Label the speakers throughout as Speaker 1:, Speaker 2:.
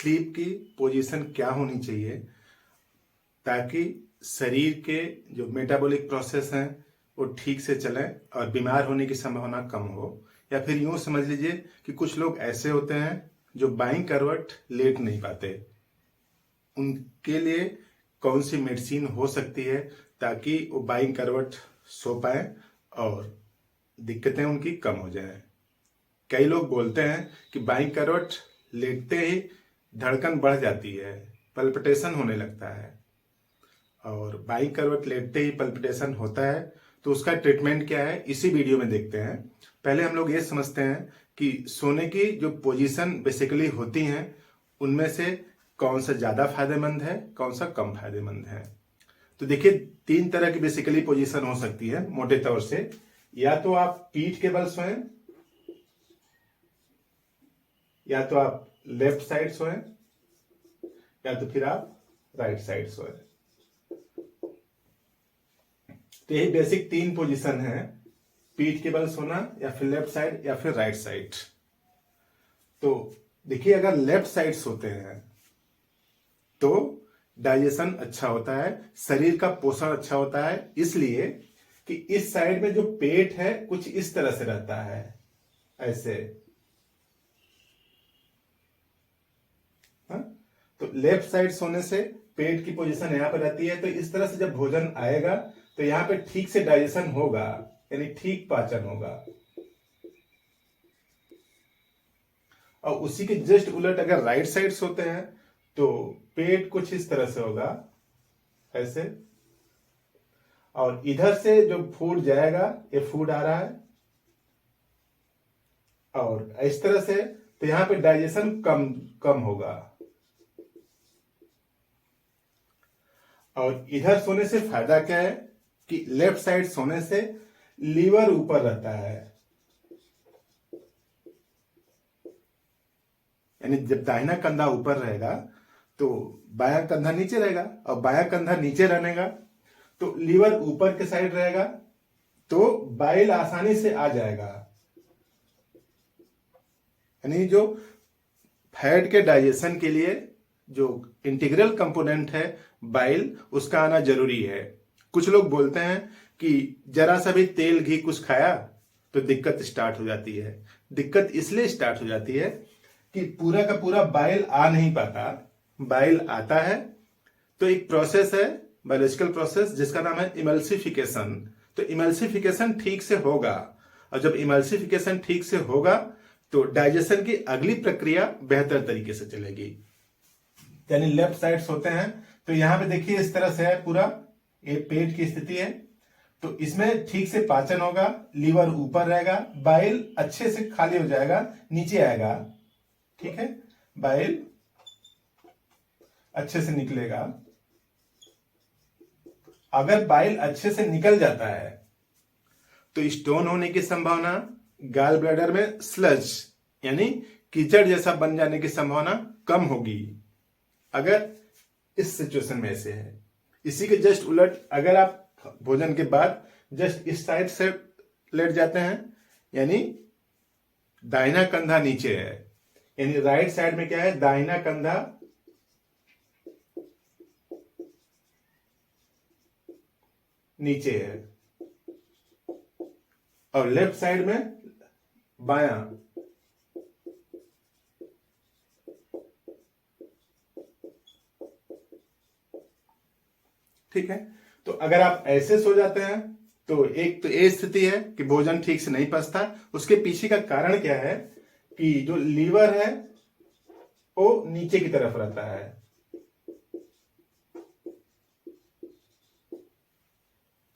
Speaker 1: Sleep की position क्या होनी चाहिए ताकि शरीर के जो मेटाबॉलिक प्रोसेस हैं वो ठीक से चलें और बीमार होने की संभावना कम हो। या फिर यूं समझ लीजिए कि कुछ लोग ऐसे होते हैं जो बाईं करवट लेट नहीं पाते, उनके लिए कौन सी मेडिसिन हो सकती है ताकि वो बाईं करवट सो पाए और दिक्कतें उनकी कम हो जाएं। कई लोग बोलते हैं कि बाईं करवट लेटते ही धड़कन बढ़ जाती है, पल्पिटेशन होने लगता है, और बाईं करवट लेटते ही पल्पिटेशन होता है। तो उसका ट्रीटमेंट क्या है इसी वीडियो में देखते हैं। पहले हम लोग ये समझते हैं कि सोने की जो पोजीशन बेसिकली होती हैं उनमें से कौन सा ज्यादा फायदेमंद है, कौन सा कम फायदेमंद है। तो देखिए, 3 तरह की बेसिकली पोजीशन हो सकती है मोटे तौर से। या तो आप पीठ के बल सोएं, या तो आप लेफ्ट साइड सोएं, या तो फिर आप राइट साइड सोएं। तो यही बेसिक 3 पोजीशन है, पीठ के बल सोना, या फिर लेफ्ट साइड, या फिर राइट साइड। तो देखिए, अगर लेफ्ट साइड सोते हैं तो डाइजेशन अच्छा होता है, शरीर का पोषण अच्छा होता है, इसलिए कि इस साइड में जो पेट है कुछ इस तरह से रहता है, ऐसे। तो लेफ्ट साइड सोने से पेट की पोजीशन यहां पर रहती है, तो इस तरह से जब भोजन आएगा तो यहां पे ठीक से डाइजेशन होगा, यानी ठीक पाचन होगा। और उसी के जस्ट उलट अगर राइट साइड सोते हैं तो पेट कुछ इस तरह से होगा, ऐसे, और इधर से जो फूड जाएगा, ये फूड आ रहा है, और इस तरह से, तो यहां पे डाइजेशन कम होगा। और इधर सोने से फायदा क्या है कि लेफ्ट साइड सोने से लीवर ऊपर रहता है, यानी जब दाहिना कंधा ऊपर रहेगा तो बायां कंधा नीचे रहेगा, और बायां कंधा नीचे रहेगा तो लीवर ऊपर के साइड रहेगा, तो बाइल आसानी से आ जाएगा। यानी जो फैट के डाइजेशन के लिए जो इंटीग्रल कंपोनेंट है बाइल, उसका आना जरूरी है। कुछ लोग बोलते हैं कि जरा सा भी तेल घी कुछ खाया तो दिक्कत स्टार्ट हो जाती है। दिक्कत इसलिए स्टार्ट हो जाती है कि पूरा का पूरा बाइल आ नहीं पाता। बाइल आता है तो एक प्रोसेस है, बायोलॉजिकल प्रोसेस, जिसका नाम है इमल्सिफिकेशन। तो इमल्सिफिकेशन ठीक से होगा, और जब इमल्सिफिकेशन ठीक से होगा तो डाइजेशन की अगली प्रक्रिया बेहतर तरीके से चलेगी। यानी लेफ्ट साइड सोते हैं तो यहां पे देखिए इस तरह से है, पूरा ये पेट की स्थिति है, तो इसमें ठीक से पाचन होगा, लीवर ऊपर रहेगा, बाइल अच्छे से खाली हो जाएगा, नीचे आएगा, ठीक है, बाइल अच्छे से निकलेगा। अगर बाइल अच्छे से निकल जाता है तो स्टोन होने की संभावना, गॉल ब्लैडर में स्लज यानी कीचड़ जैसा बन जाने की संभावना कम होगी, अगर इस सिचुएशन में ऐसे है। इसी के जस्ट उलट अगर आप भोजन के बाद जस्ट इस साइड से लेट जाते हैं, यानी दाहिना कंधा नीचे है, यानी राइट साइड में क्या है, दाहिना कंधा नीचे है, और लेफ्ट साइड में बायां। ठीक है, तो अगर आप ऐसे सो जाते हैं तो एक तो ये स्थिति है कि भोजन ठीक से नहीं पचता। उसके पीछे का कारण क्या है कि जो लीवर है वो नीचे की तरफ रहता है,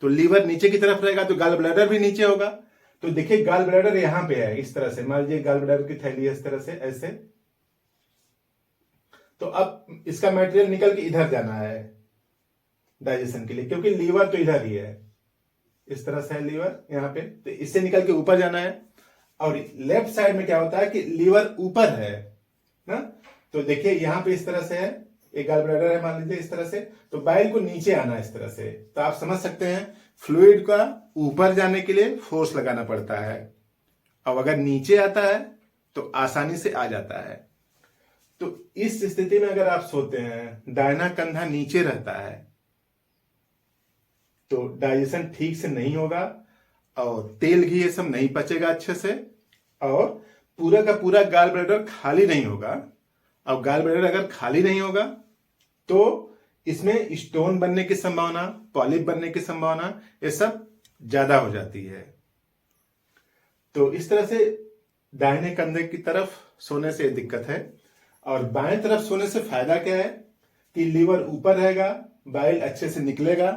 Speaker 1: तो लीवर नीचे की तरफ रहेगा तो गॉल ब्लैडर भी नीचे होगा। तो देखिए गॉल ब्लैडर यहां पे है, इस तरह से मान लीजिए गॉल ब्लैडर की थैली है इस तरह से, ऐसे। तो अब इसका मटेरियल निकल के इधर जाना है डाइजेशन के लिए, क्योंकि लीवर तो इधर ही है, इस तरह से है लीवर यहाँ पे, तो इससे निकल के ऊपर जाना है। और लेफ्ट साइड में क्या होता है कि लीवर ऊपर है ना, तो देखिए यहां पे इस तरह से है, एक गॉल ब्लैडर है मान लीजिए इस तरह से, तो बाइल को नीचे आना है इस तरह से। तो आप समझ सकते हैं फ्लूइड का ऊपर जाने के लिए फोर्स लगाना पड़ता है, और अगर नीचे आता है तो आसानी से आ जाता है। तो इस स्थिति में अगर आप सोते हैं, दाहिना कंधा नीचे रहता है, तो डाइजेशन ठीक से नहीं होगा और तेल घी ये सब नहीं पचेगा अच्छे से, और पूरा का पूरा गाल ब्लैडर खाली नहीं होगा। और गाल ब्लैडर अगर खाली नहीं होगा तो इसमें स्टोन बनने की संभावना, पॉलिप बनने की संभावना, ये सब ज्यादा हो जाती है। तो इस तरह से दाहिने कंधे की तरफ सोने से दिक्कत है। और बाएं तरफ सोने से फायदा क्या है कि लीवर ऊपर रहेगा, बाइल अच्छे से निकलेगा,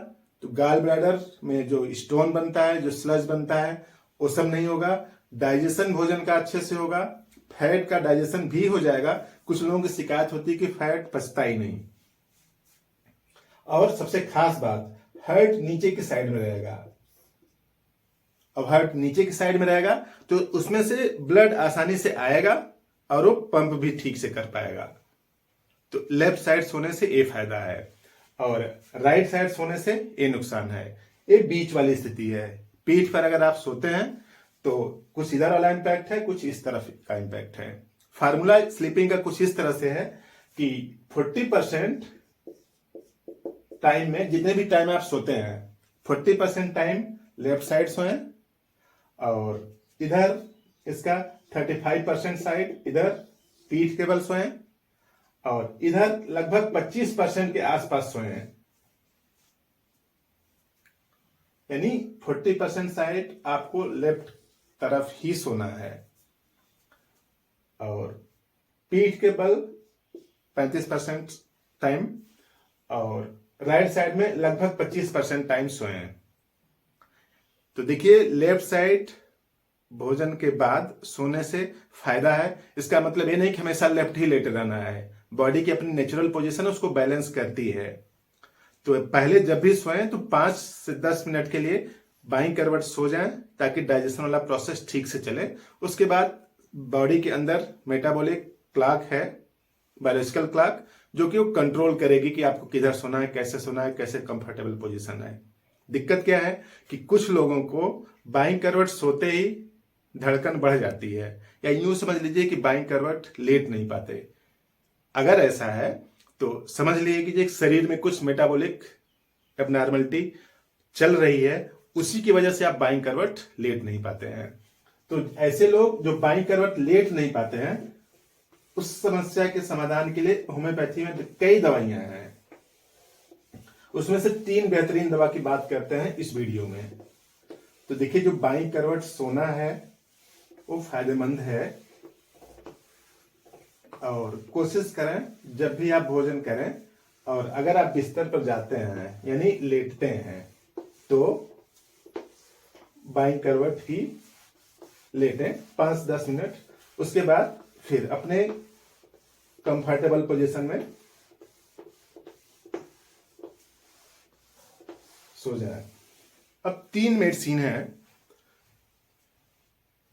Speaker 1: तो गाल ब्लैडर में जो स्टोन बनता है, जो स्लज बनता है, वो सब नहीं होगा। डाइजेशन भोजन का अच्छे से होगा, फैट का डाइजेशन भी हो जाएगा। कुछ लोगों की शिकायत होती है कि फैट पचता ही नहीं। और सबसे खास बात, हार्ट नीचे की साइड में रहेगा। अब हार्ट नीचे की साइड में रहेगा तो उसमें से ब्लड आसानी से आएगा और वो पंप भी ठीक से कर पाएगा। तो लेफ्ट साइड सोने से ये फायदा है और राइट साइड सोने से ये नुकसान है। ये बीच वाली स्थिति है। पीठ पर अगर आप सोते हैं तो कुछ इधर वाला इंपैक्ट है, कुछ इस तरफ का इंपैक्ट है। फार्मूला स्लीपिंग का कुछ इस तरह से है कि 40% टाइम में, जितने भी टाइम आप सोते हैं, 40% टाइम लेफ्ट साइड सोएं और इधर इसका 35% साइड इधर पीठ के बल सोएं और इधर लगभग 25% के आसपास सोएं। यानी 40% साइड आपको लेफ्ट तरफ ही सोना है और पीठ के बल 35% टाइम और राइट साइड में लगभग 25% टाइम सोएं। तो देखिए, लेफ्ट साइड भोजन के बाद सोने से फायदा है। इसका मतलब ये नहीं कि हमेशा लेफ्ट ही लेटे रहना है। बॉडी की अपनी नेचुरल पोजीशन उसको बैलेंस करती है। तो पहले जब भी सोएं तो 5 से 10 मिनट के लिए बाईं करवट सो जाएं ताकि डाइजेशन वाला प्रोसेस ठीक से चले। उसके बाद बॉडी के अंदर मेटाबॉलिक क्लॉक है, बायोलॉजिकल क्लॉक, जो कि वो कंट्रोल करेगी कि आपको किधर सोना है, कैसे कंफर्टेबल पोजीशन है। दिक्कत क्या है कि कुछ लोगों को बाईं करवट सोते ही धड़कन बढ़ जाती है, या यूं समझ लीजिए कि बाईं करवट लेट नहीं पाते। अगर ऐसा है तो समझ लीजिए कि शरीर में कुछ मेटाबॉलिक एबनॉर्मलिटी चल रही है, उसी की वजह से आप बाईं करवट लेट नहीं पाते हैं। तो ऐसे लोग जो बाईं करवट लेट नहीं पाते हैं, उस समस्या के समाधान के लिए होम्योपैथी में कई दवाइयां हैं। उसमें से 3 बेहतरीन दवा की बात करते हैं इस वीडियो में। तो देखिए, जो बाईं करवट सोना है वो फायदेमंद है और कोशिश करें जब भी आप भोजन करें और अगर आप बिस्तर पर जाते हैं यानी लेटते हैं तो बाईं करवट ही लेटें 5-10 मिनट। उसके बाद फिर अपने कंफर्टेबल पोजीशन में सो जाए। अब 3 मेडिसिन है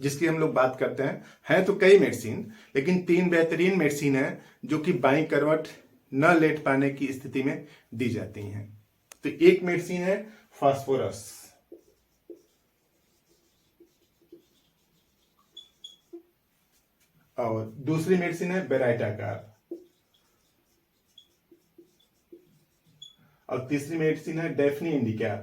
Speaker 1: जिसकी हम लोग बात करते हैं तो कई मेडिसिन, लेकिन 3 बेहतरीन मेडिसिन है जो कि बाईं करवट न लेट पाने की स्थिति में दी जाती हैं। तो एक मेडिसिन है फास्फोरस, और दूसरी मेडिसिन है बेराइटाकार, और तीसरी मेडिसिन है डेफनी इंडिका।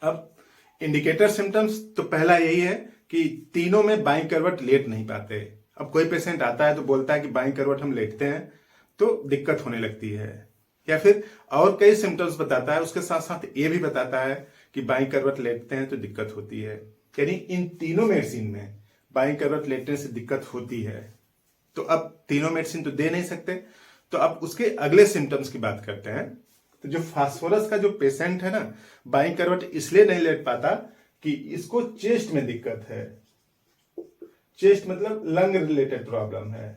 Speaker 1: अब इंडिकेटर सिम्टम्स तो पहला यही है कि तीनों में बाईं करवट लेट नहीं पाते। अब कोई पेशेंट आता है तो बोलता है कि बाईं करवट हम लेटते हैं तो दिक्कत होने लगती है, या फिर और कई सिम्टम्स बताता है, उसके साथ साथ ये भी बताता है कि बाईं करवट लेटते हैं तो दिक्कत होती है। यानी इन तीनों मेडिसिन में बाईं करवट लेटने से दिक्कत होती है। तो अब तीनों मेडिसिन तो दे नहीं सकते, तो अब उसके अगले सिम्टम्स की बात करते हैं। तो जो फास्फोरस का जो पेशेंट है ना, बाईं करवट इसलिए नहीं लेट पाता कि इसको चेस्ट में दिक्कत है। चेस्ट मतलब लंग रिलेटेड प्रॉब्लम है,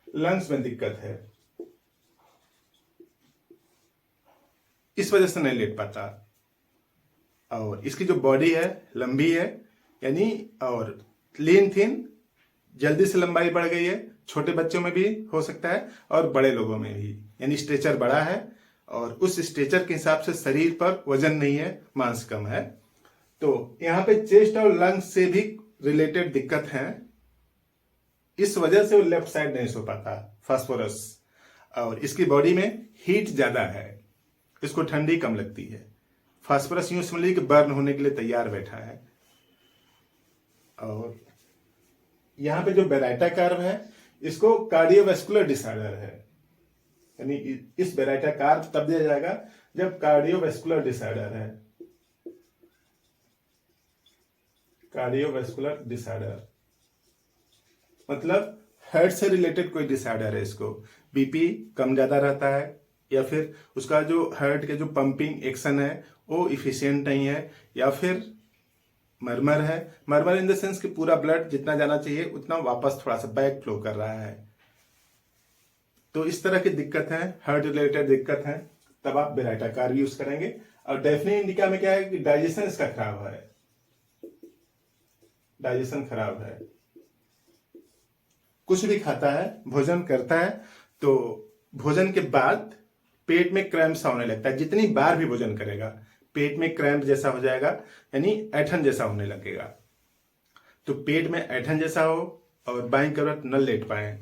Speaker 1: लंग्स में दिक्कत है, इस वजह से नहीं लेट पाता। और इसकी जो बॉडी है लंबी है, यानी और लीन थिन, जल्दी से लंबाई बढ़ गई है। छोटे बच्चों में भी हो सकता है और बड़े लोगों में भी, यानी स्ट्रेचर बड़ा है और उस स्ट्रेचर के हिसाब से शरीर पर वजन नहीं है, मांस कम है। तो यहाँ पे चेस्ट और लंग्स से भी रिलेटेड दिक्कत है, इस वजह से वो लेफ्ट साइड नहीं सो पाता फास्फोरस। और इसकी बॉडी में हीट ज्यादा है, इसको ठंडी कम लगती है। फास्फोरस यूं समझ लीजिए कि बर्न होने के लिए तैयार बैठा है। और यहाँ पे जो बेराइटा कर्व है, इसको कार्डियोवैस्कुलर डिसऑर्डर है, यानी इस बेराइटा कर्व तब दिया जाएगा जब कार्डियोवैस्कुलर डिसऑर्डर है। कार्डियोवैस्कुलर डिसऑर्डर मतलब हार्ट से रिलेटेड कोई डिसऑर्डर है, इसको बीपी कम ज्यादा रहता है, या फिर उसका जो हार्ट के जो पंपिंग एक्शन है वो इफिशियंट नहीं है, या फिर मरमर है। मरमर इन द सेंस कि पूरा ब्लड जितना जाना चाहिए उतना वापस थोड़ा सा बैक फ्लो कर रहा है। तो इस तरह की दिक्कत है, हार्ट रिलेटेड दिक्कत है, तब आप बेराइटा कर्व यूज करेंगे। और डेफिनेट इंडिका में क्या है कि डाइजेशन इसका खराब है, डाइजेशन खराब है, कुछ भी खाता है, भोजन करता है तो भोजन के बाद पेट में क्रैम्प सा होने लगता है। जितनी बार भी भोजन करेगा पेट में क्रैम्प जैसा हो जाएगा, यानी ऐठन जैसा होने लगेगा। तो पेट में ऐठन जैसा हो और बाईं करवट न लेट पाए,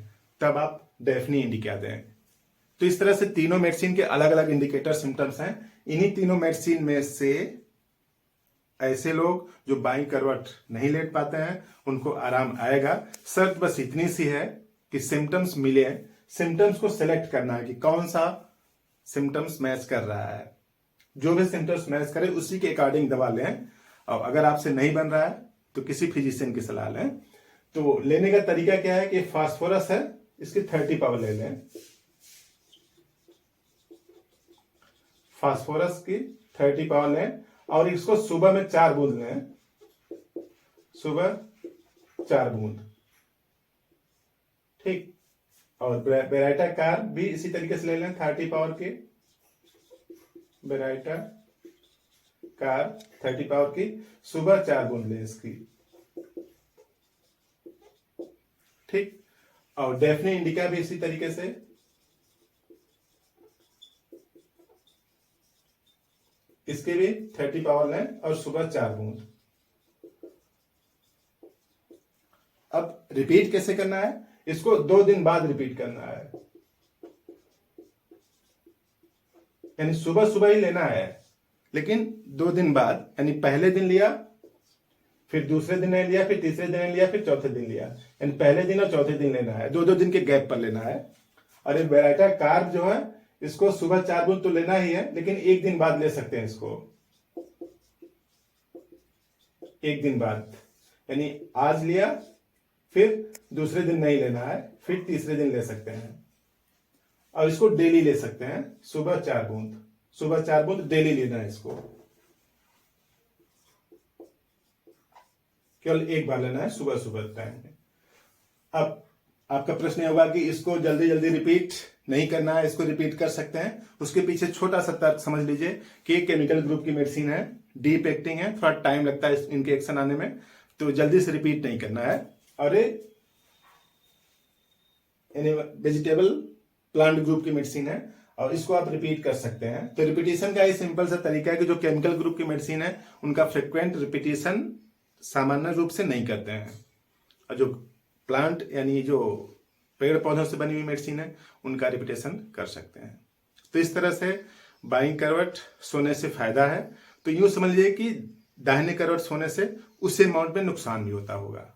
Speaker 1: तब आप डेफनी इंडिका दें। तो इस तरह से तीनों मेडिसिन के अलग अलग इंडिकेटर सिम्टम्स हैं। इन्हीं तीनों मेडिसिन में से ऐसे लोग जो बाईं करवट नहीं लेट पाते हैं उनको आराम आएगा। शर्त बस इतनी सी है कि सिम्टम्स मिले, सिम्टम्स को सिलेक्ट करना है कि कौन सा सिम्टम्स मैच कर रहा है। जो भी सिम्टम्स मैच करे उसी के अकॉर्डिंग दवा लें, और अगर आपसे नहीं बन रहा है तो किसी फिजिशियन की सलाह लें। तो लेने का तरीका क्या है कि फास्फोरस है, इसकी 30 पावर ले लें, फास्फोरस की 30 पावर लें, और इसको सुबह में 4 बूंद लें, सुबह 4 बूंद, ठीक। और बेराइटा कार्ब भी इसी तरीके से ले लें, 30 पावर की बेराइटा कार्ब 30 पावर की, सुबह 4 बूंद लें इसकी, ठीक। और डेफनी इंडिका भी इसी तरीके से, इसके भी 30 पावर लें और सुबह 4 बूंद। अब रिपीट कैसे करना है, इसको 2 दिन बाद रिपीट करना है, यानी सुबह सुबह ही लेना है, लेकिन 2 दिन बाद, यानी पहले दिन लिया, फिर दूसरे दिन नहीं लिया, फिर तीसरे दिन नहीं लिया, फिर चौथे दिन लिया, यानी पहले दिन और चौथे दिन लेना है, 2-2 दिन के गैप पर लेना है। और ये बेराइटा कार्ब जो है इसको सुबह 4 बूंद तो लेना ही है, लेकिन 1 दिन बाद ले सकते हैं इसको, 1 दिन बाद, यानी आज लिया फिर दूसरे दिन नहीं लेना है, फिर तीसरे दिन ले सकते हैं। और इसको डेली ले सकते हैं, सुबह 4 बूंद, सुबह 4 बूंद डेली लेना है इसको, केवल एक बार लेना है सुबह सुबह टाइम में। अब आपका प्रश्न होगा कि इसको जल्दी जल्दी रिपीट नहीं करना है, इसको रिपीट कर सकते हैं। उसके पीछे छोटा सा तर्क समझ लीजिए कि एक केमिकल ग्रुप की मेडिसिन है, डीप एक्टिंग है, थोड़ा टाइम लगता है इनके एक्शन आने में, तो जल्दी से रिपीट नहीं करना है। और वेजिटेबल प्लांट ग्रुप की मेडिसिन है और इसको आप रिपीट कर सकते हैं। तो रिपीटेशन का ये सिंपल सा तरीका है कि जो केमिकल ग्रुप की मेडिसिन है उनका फ्रिक्वेंट रिपीटेशन सामान्य रूप से नहीं करते हैं, और जो प्लांट यानी जो पेड़ पौधों से बनी हुई मेडिसिन है उनका रिपीटेशन कर सकते हैं। तो इस तरह से बाईं करवट सोने से फायदा है। तो यूं समझ लीजिए कि दाहिने करवट सोने से उस अमाउंट में नुकसान भी होता होगा,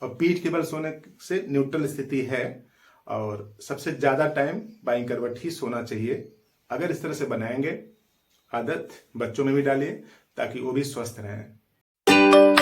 Speaker 1: और पीठ के बल सोने से न्यूट्रल स्थिति है, और सबसे ज्यादा टाइम बाईं करवट ही सोना चाहिए। अगर इस तरह से बनाएंगे, आदत बच्चों में भी डालिए ताकि वो भी स्वस्थ रहें।